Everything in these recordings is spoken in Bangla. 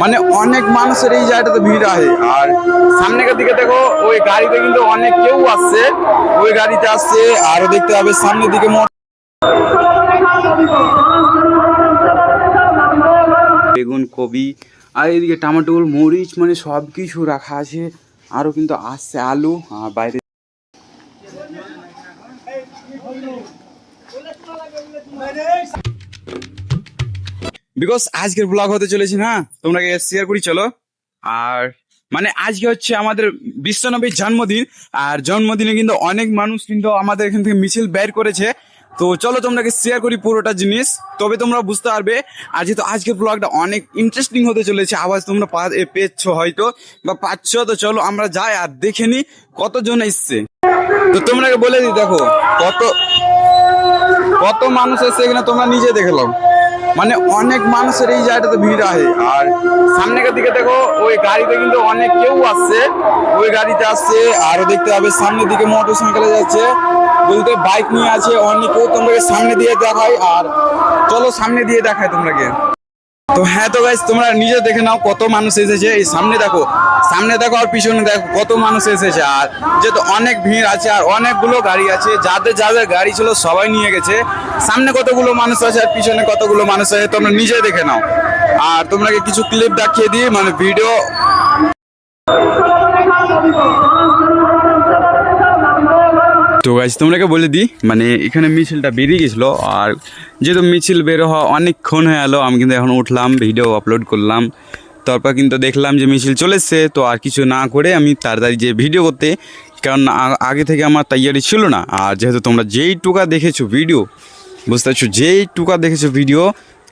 মানে অনেক মানুষের এই জায়গাটাতে ভিড় আছে। আর সামনের দিকে দেখো ওই গাড়িতে কিন্তু অনেক কেউ আসছে, ওই গাড়িতে আসছে। আরো দেখতে হবে সামনের দিকে বেগুন, কবি, আর এদিকে টমেটো, মরিচ, মানে সব কিছু রাখা আছে। আরো কিন্তু আসছে আলু। আর বাইরে বিকজ আজকের ব্লগ হতে চলেছে না, তোমরা শেয়ার করি চলো। আর মানে আজকে হচ্ছে আমাদের বিশ্বনবীর জন্মদিন। আর জন্মদিনে কিন্তু অনেক মানুষ কিন্তু আমাদের এখান থেকে মিছিল বের করেছে। তো চলো তোমাকে শেয়ার করি পুরোটা জিনিস, তবে তোমরা বুঝতে পারবে। আর যেহেতু আজকের ব্লগটা অনেক ইন্টারেস্টিং হতে চলেছে, আওয়াজ তোমরা পেয়েছো হয়তো বা পাচ্ছ, তো চলো আমরা যাই আর দেখে নি কতজন এসছে। তো তোমরাকে বলে দিই, দেখো কত কত মানুষ এসছে এখানে, তোমরা নিজে দেখে নাও। মানে অনেক মানুষের এই জায়গাটাতে ভিড় আছে। আর সামনের দিকে দেখো ওই গাড়িতে কিন্তু অনেক কেউ আসছে, ওই গাড়িতে আসছে। আরো দেখতে হবে সামনের দিকে মোটর সাইকেলে যাচ্ছে, বলতে বাইক নিয়ে আছে অনেকেও। তোমাকে সামনে দিয়ে দেখায়, আর চলো সামনে দিয়ে দেখায় তোমাকে। তো হ্যাঁ, তো গাইস তোমরা নিজে দেখে নাও কত মানুষ এসেছে। এই সামনে দেখো, সামনে দেখো আর পিছনে দেখো কত মানুষ এসেছে। আর যেহেতু অনেক ভিড় আছে আর অনেকগুলো গাড়ি আছে, যাদের যাদের গাড়ি ছিল সবাই নিয়ে গেছে। সামনে কতগুলো মানুষ আছে আর পিছনে কতগুলো মানুষ আছে তোমরা নিজে দেখে নাও। আর তোমাকে কিছু ক্লিপ দেখিয়ে দিই, মানে ভিডিও। তো গাইস তোমরাকে বলে দিই, মানে এখানে মিছিলটা বেরিয়ে গেছিলো। আর যেহেতু মিছিল বের হওয়া অনেকক্ষণ হয়ে গেলো, আমি কিন্তু এখন উঠলাম, ভিডিও আপলোড করলাম। তারপর কিন্তু দেখলাম যে মিছিল চলে এসছে, তো আর কিছু না করে আমি তাড়াতাড়ি যে ভিডিও করতে, কারণ আগে থেকে আমার তৈয়ারি ছিল না। আর যেহেতু তোমরা যেইটুকা দেখেছো ভিডিও, বুঝতে পারছো, যেইটুকা দেখেছো ভিডিও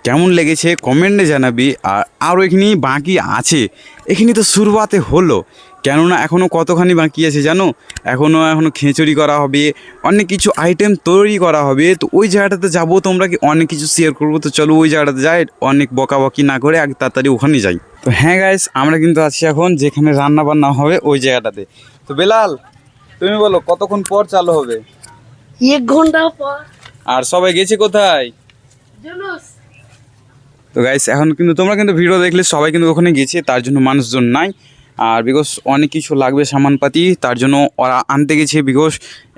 কেমন লেগেছে কমেন্টে জানাবি। আর আরও এখানে বাকি আছে, এখানে তো শুরুয়াতে হলো, কেননা এখনও কতখানি বাকি আছে জানো। এখনও খিচুড়ি করা হবে, অনেক কিছু আইটেম তৈরি করা হবে। তো ওই জায়গাটাতে যাবো, তোমরা কি অনেক কিছু শেয়ার করবো। তো চলো ওই জায়গাটাতে যাই, অনেক বকাবকি না করে আগে তাড়াতাড়ি ওখানে যাই। তো হ্যাঁ গাইস, আমরা কিন্তু আছি এখন যেখানে রান্না বান্না হবে ওই জায়গাটাতে। তো বেলাল, তুমি বলো কতক্ষণ পর চালু হবে? 1 ঘন্টা পর। আর সবাই গেছে কোথায়? তো গাইস এখন কিন্তু তোমরা কিন্তু ভিডিও দেখলে সবাই কিন্তু ওখানে গেছে, তার জন্য মানুষজন নাই। আর বিকজ অনেক কিছু লাগবে সামানপাতি, তার জন্য ওরা আনতে গেছে। বিকজ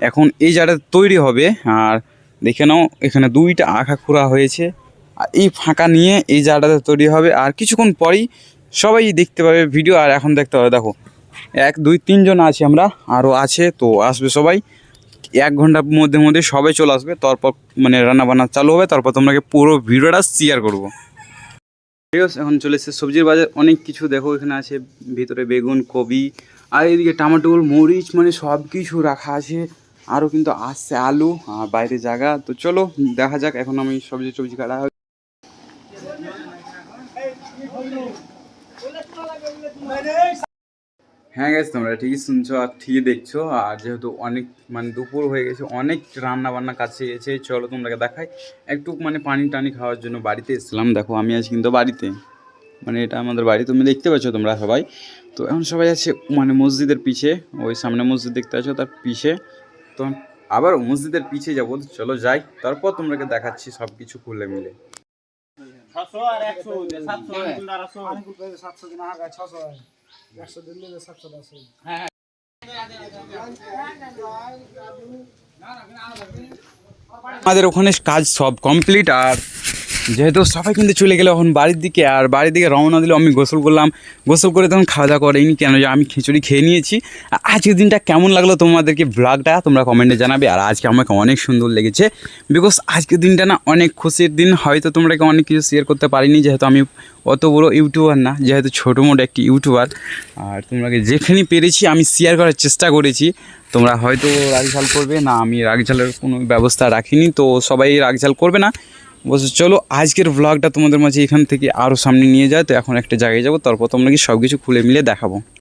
এখন এই জায়গাটা তৈরি হবে। আর দেখে নাও এখানে 2টা আঁখা খোঁড়া হয়েছে, আর এই ফাঁকা নিয়ে এই জায়গাটাতে তৈরি হবে। আর কিছুক্ষণ পরেই সবাই দেখতে পাবে ভিডিও। আর এখন দেখতে পাবে, দেখো 1 2 3 জন আছি আমরা, আরও আছে, তো আসবে সবাই। 1 ঘন্টার মধ্যে সবাই চলে আসবে, তারপর মানে রান্না বান্না চালু হবে। তারপর তোমাকে পুরো ভিডিওটা শেয়ার করবো। এখন চলে এসেছে সবজির বাজার, অনেক কিছু দেখো এখানে আছে। ভিতরে বেগুন, কবি, আর এদিকে টমেটো, মরিচ, মানে সব কিছু রাখা আছে। আরও কিন্তু আসছে আলু, আর বাইরে জায়গা। তো চলো দেখা যাক, এখন আমি সবজি কাটা হবে। হ্যাঁ গেছে, তোমরা ঠিকই শুনছো আর ঠিকই দেখছো। আর যেহেতু অনেক মানে দুপুর হয়ে গেছে, অনেক রান্না বান্না কাছে গেছে, চলো তোমাকে দেখাই। একটু মানে পানি টানি খাওয়ার জন্য বাড়িতে এসেছিলাম। দেখো আমি আছি কিন্তু বাড়িতে, মানে এটা আমাদের বাড়ি, তুমি দেখতে পাচ্ছ তোমরা সবাই। তো এখন সবাই আছে মানে মসজিদের পিছে, ওই সামনে মসজিদ দেখতে পাচ্ছ, তার পিছে। তো আবার মসজিদের পিছে যাবো, চলো যাই, তারপর তোমাকে দেখাচ্ছি সব কিছু খুলে মিলে। আমাদের ওখানে কাজ সব কমপ্লিট। আর যেহেতু সবাই কিন্তু চলে গেলে এখন বাড়ির দিকে, আর বাড়ির দিকে রওনা দিল। আমি গোসল করলাম, গোসল করে তখন খাওয়া দাওয়া করিনি, কেন যে আমি খিচুড়ি খেয়ে নিয়েছি। আজকের দিনটা কেমন লাগলো তোমাদেরকে ব্লগটা তোমরা কমেন্টে জানাবে। আর আজকে আমাকে অনেক সুন্দর লেগেছে, বিকজ আজকের দিনটা না অনেক খুশির দিন। হয়তো তোমরাকে অনেক কিছু শেয়ার করতে পারিনি, যেহেতু আমি অত বড় ইউটিউবার না, যেহেতু ছোটো মোটো একটি ইউটিউবার। আর তোমরাকে যেখানে পেরেছি আমি শেয়ার করার চেষ্টা করেছি। তোমরা হয়তো রাগঝাল করবে না, আমি রাগঝালের কোনো ব্যবস্থা রাখিনি, তো সবাই রাগঝাল করবে না। বলছো চলো আজকের ব্লগটা তোমাদের মাঝে এখান থেকে আরও সামনে নিয়ে যায়। তো এখন একটা জায়গায় যাবো, তারপর তোমরা কি সব কিছু খুলে মিলে দেখাবো।